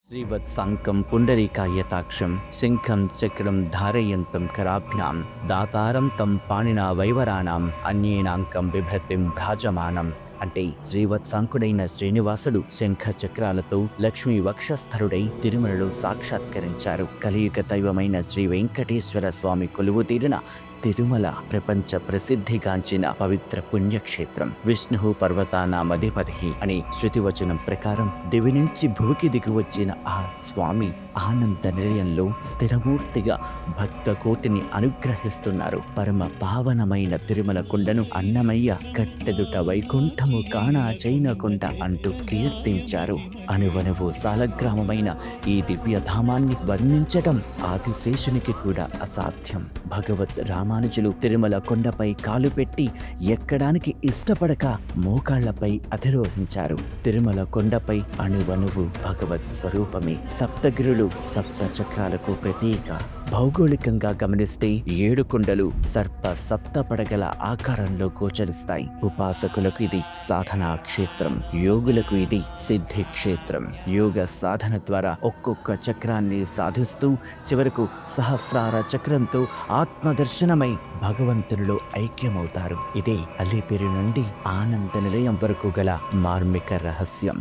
శ్రీవత్సాంకం పుండరీకాయతాక్షం శంఖం చక్రం ధారయంతం కరాభ్యాం దాతారం తం పాణినా వైవరాణం అన్యేనాంకం బిభ్రతిం భ్రాజమానం. అంటే శ్రీవత్సాంకుడైన శ్రీనివాసుడు శంఖ చక్రాలతో లక్ష్మీ వక్షస్థరుడై తిరుమలలో సాక్షాత్కరించారు. కలియుగ దైవమైన శ్రీ వెంకటేశ్వర స్వామి కొలువు తీరిన తిరుమల ప్రపంచ ప్రసిద్ధిగాంచిన పవిత్ర పుణ్యక్షేత్రం. విష్ణు పర్వతానామధిపతి అనే శృతివచనం ప్రకారం దివి నుంచి భూమికి దిగివచ్చిన ఆ స్వామి ఆనంద నిలయంలో స్థిరమూర్తిగా భక్త కోటిని అనుగ్రహిస్తున్నారు. పరమ పావనమైన తిరుమల కొండను అన్నమయ్య కట్టెదుట వైకుంఠము కాణా చైనకొండ అంటూ కీర్తించారు. అనువనువు సాలగ్రామమైన ఈ దివ్యధామాన్ని వర్ణించటం ఆదిశేషునికి కూడా అసాధ్యం. భగవత్ రామానుజులు తిరుమల కొండపై కాలు పెట్టి ఎక్కడానికి ఇష్టపడక మోకాళ్లపై అధిరోహించారు. తిరుమల కొండపై అణువణువు భగవత్ స్వరూపమే. సప్తగిరులు సప్త చక్రాలకు ప్రతీక. భౌగోళికంగా గమనిస్తే 7 కొండలు సర్ప సప్త పడగల ఆకారంలో గోచరిస్తాయి. ఉపాసకులకు ఇది సాధనా క్షేత్రం, యోగులకు ఇది సిద్ధి క్షేత్రం. యోగ సాధన ద్వారా ఒక్కొక్క చక్రాన్ని సాధిస్తూ చివరకు సహస్రార చక్రంతో ఆత్మదర్శనమై భగవంతునిలో ఐక్యమవుతారు. ఇదే అలిపిరి నుండి ఆనంద నిలయం వరకు గల మార్మిక రహస్యం.